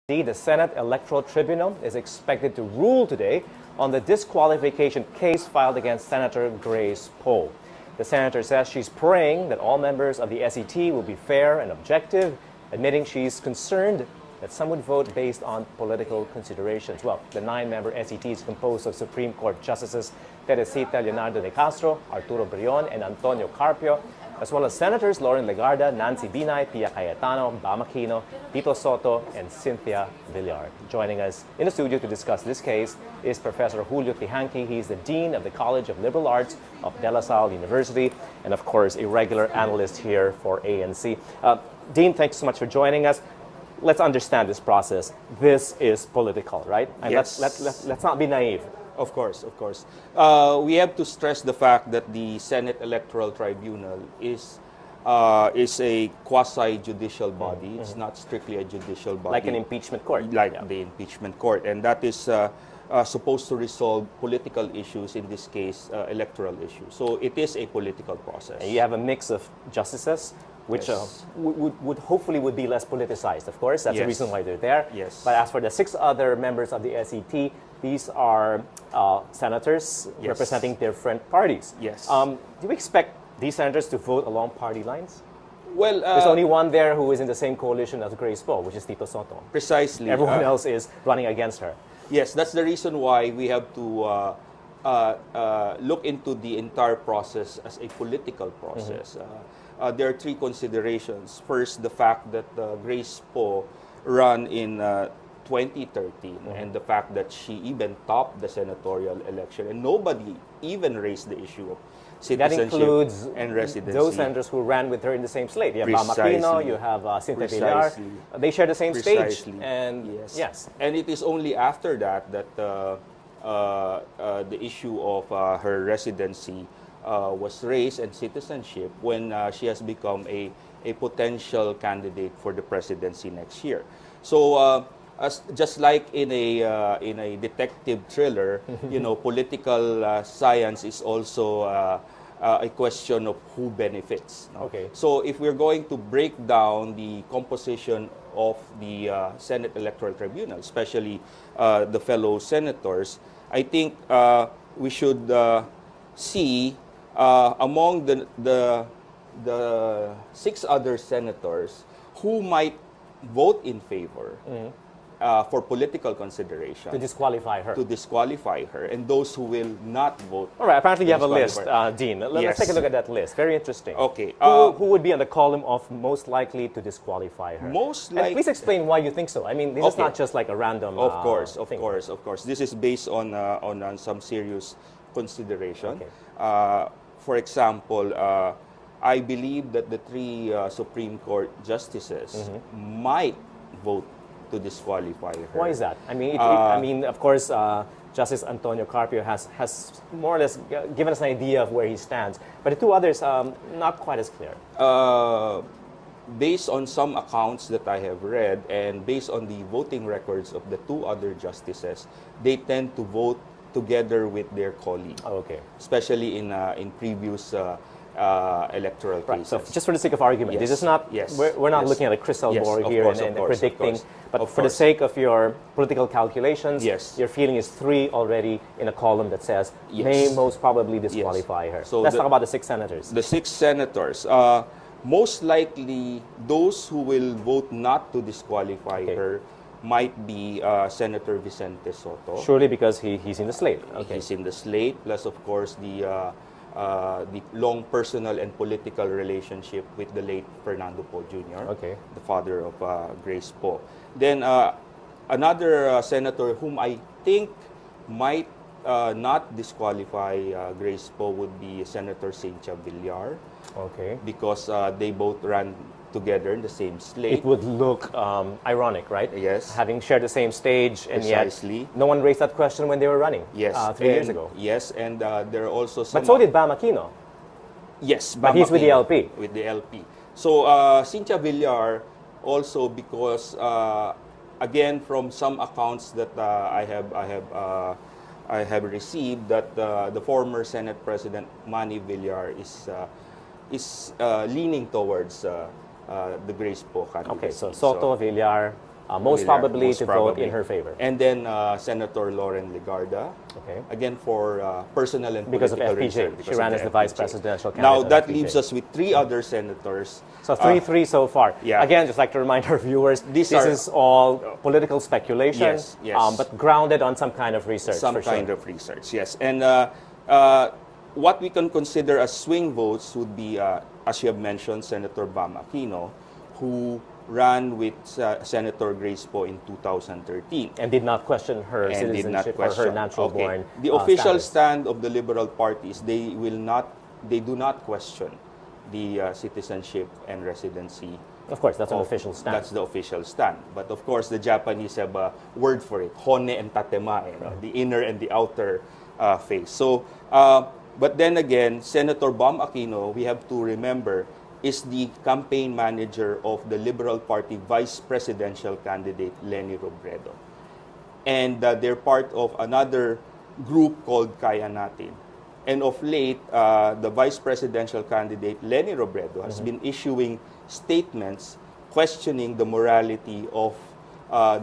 The Senate Electoral Tribunal is expected to rule today on the disqualification case filed against Senator Grace Poe. The senator says she's praying that all members of the SET will be fair and objective, admitting she's concerned that some would vote based on political considerations. Well, the 9-member SET is composed of Supreme Court Justices Teresita Leonardo de Castro, Arturo Brion, and Antonio Carpio, as well as Senators Lauren Legarda, Nancy Binay, Pia Cayetano, Bam Aquino, Tito Soto, and Cynthia Villar. Joining us in the studio to discuss this case is Professor Julio Teehankee. He's the Dean of the College of Liberal Arts of De La Salle University, and of course, a regular analyst here for ANC. Dean, thanks so much for joining us. Let's understand this process. This is political, right? And yes. Let's not be naive. Of course, of course. We have to stress the fact that the Senate Electoral Tribunal is a quasi-judicial body. It's not strictly a judicial body. Like an impeachment court. Like the impeachment court. And that is supposed to resolve political issues, in this case, electoral issues. So it is a political process. And you have a mix of justices, which yes. would hopefully would be less politicized, of course. That's yes. the reason why they're there. Yes. But as for the 6 other members of the SET, these are senators yes. representing different parties. Yes. Do you expect these senators to vote along party lines? Well, there's only one there who is in the same coalition as Grace Poe, which is Tito Soto. Precisely. Everyone else is running against her. Yes, that's the reason why we have to look into the entire process as a political process. There are 3 considerations. First, the fact that Grace Poe ran in 2013 and the fact that she even topped the senatorial election and nobody even raised the issue of citizenship that includes and residency. Those senators who ran with her in the same slate. You have Bam Aquino, you have Cynthia Villar. They share the same stage. And yes. And it is only after that that the issue of her residency was raised and citizenship when she has become a potential candidate for the presidency next year. So just like in a detective thriller, you know, political science is also a question of who benefits. No? Okay. So if we're going to break down the composition of the Senate Electoral Tribunal, especially the fellow senators, I think we should see among the 6 other senators who might vote in favor for political consideration. To disqualify her. To disqualify her, and those who will not vote. All right, apparently you have a list, Dean. Let's take a look at that list. Very interesting. Okay. Who would be on the column of most likely to disqualify her? Most and likely. please explain why you think so. I mean, this is not just like a random Of course. This is based on some serious consideration. Okay. For example, I believe that the 3 Supreme Court justices might vote to disqualify her. Why is that? I mean, I mean, of course, Justice Antonio Carpio has more or less given us an idea of where he stands, but the 2 others, not quite as clear. Based on some accounts that I have read, and based on the voting records of the 2 other justices, they tend to vote together with their colleagues. Oh, okay. Especially in previous electoral cases. Right. So just for the sake of argument, this is not, we're not looking at a crystal ball here and predicting, but for the sake of your political calculations, your feeling is 3 already in a column that says may most probably disqualify her. So let's talk about the 6 senators. The 6 senators, most likely those who will vote not to disqualify her might be Senator Vicente Soto. Surely because he's in the slate. Okay. He's in the slate, plus of course the long personal and political relationship with the late Fernando Poe Jr., the father of Grace Poe. Then another senator whom I think might not disqualify Grace Poe would be Senator Cynthia Villar. Okay. Because they both ran together in the same slate. It would look ironic, right? Yes. Having shared the same stage, and precisely. Yet no one raised that question when they were running. Yes. 3 years ago. Yes, and there are also some. But so did Bam Aquino. Yes, but he's with the LP. With the LP. So Cynthia Villar also because again from some accounts that I have received that the former Senate President Manny Villar is leaning towards the Grace Poe candidacy. Okay, so Soto, Villar, most probably most to vote in her favor. And then Senator Lauren Legarda, Okay. again for personal and Because of political FPJ. reasons. She ran as the vice presidential candidate. Now of that FPJ. leaves us with 3 other senators. So 3-3 so far. Yeah. Again, just like to remind our viewers, this is all political speculation, Yes, yes. but grounded on some kind of research. Some for kind sure. of research, yes. And what we can consider as swing votes would be, as you have mentioned, Senator Bam Aquino, who ran with Senator Grace Poe in 2013. And did not question her And did not citizenship or her question. natural born. The official status. stand of the Liberal Party is they do not question the citizenship and residency. Of course, that's an official stand. That's the official stand. But of course, the Japanese have a word for it, hone and tatema, the inner and the outer face. So, but then again, Senator Bam Aquino, we have to remember, is the campaign manager of the Liberal Party vice presidential candidate, Leni Robredo. And they're part of another group called Kaya Natin. And of late, the vice presidential candidate, Leni Robredo, has been issuing statements questioning the morality of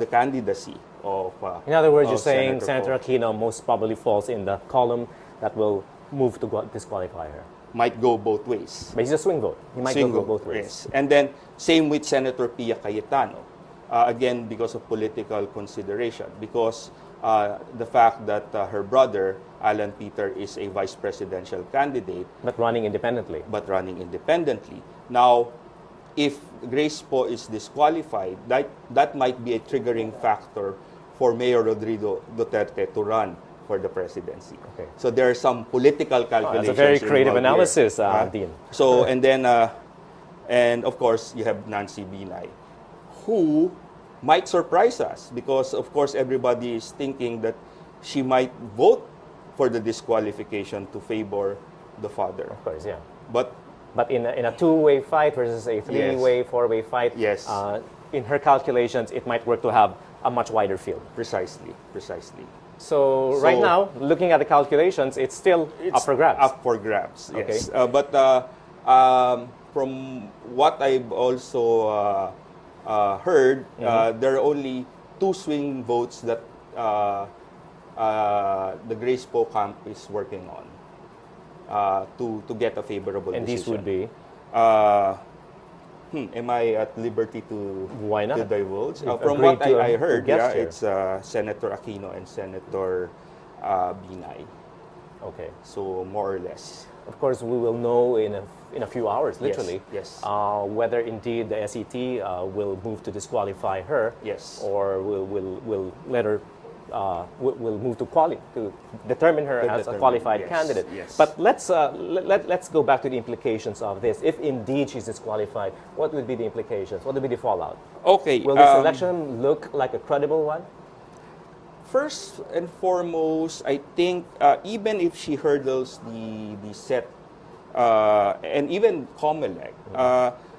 the candidacy of In other words, of you're saying Senator Senator Aquino most probably falls in the column that will move to disqualify her. might go both ways. But he's a swing vote. He might go both ways. Yes. And then, same with Senator Pia Cayetano. Again, because of political consideration. Because the fact that her brother, Alan Peter, is a vice presidential candidate. But running independently. Now, if Grace Poe is disqualified, that might be a triggering factor for Mayor Rodrigo Duterte to run for the presidency. Okay. So there are some political calculations. That's a very creative involved analysis, here. Dean. So, and then, and of course, you have Nancy Binay, who might surprise us because, of course, everybody is thinking that she might vote for the disqualification to favor the father. Of course, yeah. But in a two-way fight versus a three-way, four-way fight, Yes. In her calculations, it might work to have a much wider field. precisely. So right now, looking at the calculations, it's still up for grabs. Up for grabs, yes. Okay. But from what I've also heard, there are only 2 swing votes that the Grace Poe camp is working on to get a favorable And decision. these would be? Am I at liberty to, Why not? to divulge? You've From agreed what to I heard, guest here. it's Senator Aquino and Senator Binay. Okay. So more or less. Of course, we will know in a few hours, literally, yes. whether indeed the SET will move to disqualify her, Yes. or will let her will move to determine her as a qualified yes, candidate. yes. But let's go back to the implications of this. If indeed she's disqualified, what would be the implications? What would be the fallout? Okay. Will this election look like a credible one? First and foremost, I think even if she hurdles the set and even COMELEC,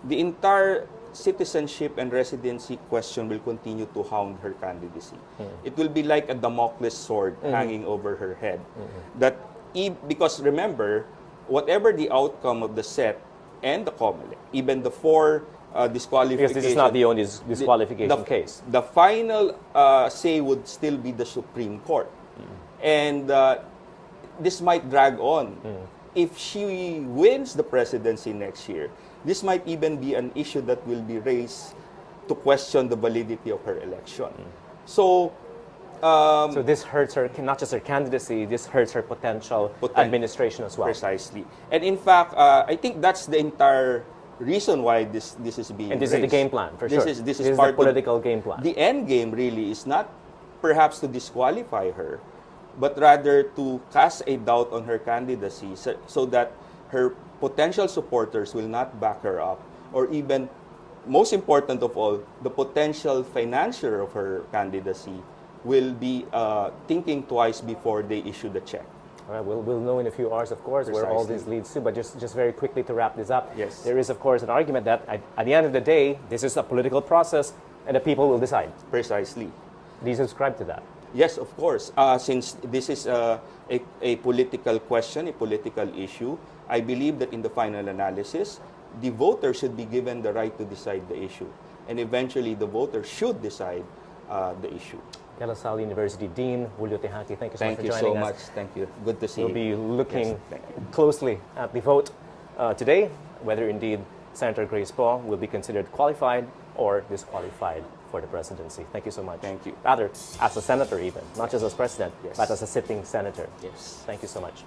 the entire citizenship and residency question will continue to hound her candidacy. It will be like a Damocles sword hanging over her head. Because remember, whatever the outcome of the set and the COMELEC, even the 4 disqualification. Because this is not the only disqualification case. The final say would still be the Supreme Court. And this might drag on. If she wins the presidency next year, this might even be an issue that will be raised to question the validity of her election. So this hurts her, not just her candidacy, this hurts her potential administration as well. Precisely. And in fact, I think that's the entire reason why this is being And this raised. is the game plan, for sure. This is part the political game plan. The end game really is not perhaps to disqualify her, but rather to cast a doubt on her candidacy so that her potential supporters will not back her up, or even, most important of all, the potential financier of her candidacy will be thinking twice before they issue the check. All right, we'll know in a few hours, of course, where all this leads to. But just very quickly to wrap this up, Yes. there is, of course, an argument that at the end of the day, this is a political process, and the people will decide. Precisely. Do you subscribe to that? Yes, of course. Since this is a political question, a political issue, I believe that in the final analysis, the voter should be given the right to decide the issue. and eventually the voters should decide the issue. De La Salle University Dean Julio Teehankee, thank you so Thank much you for so joining much. us. Thank you. Good to see We'll you. be looking Yes, thank you. closely at the vote today, whether indeed Senator Grace Poe will be considered qualified or disqualified for the presidency. Thank you so much. Thank you. Rather, as a senator even, not just as president, Yes. but as a sitting senator. Yes. Thank you so much.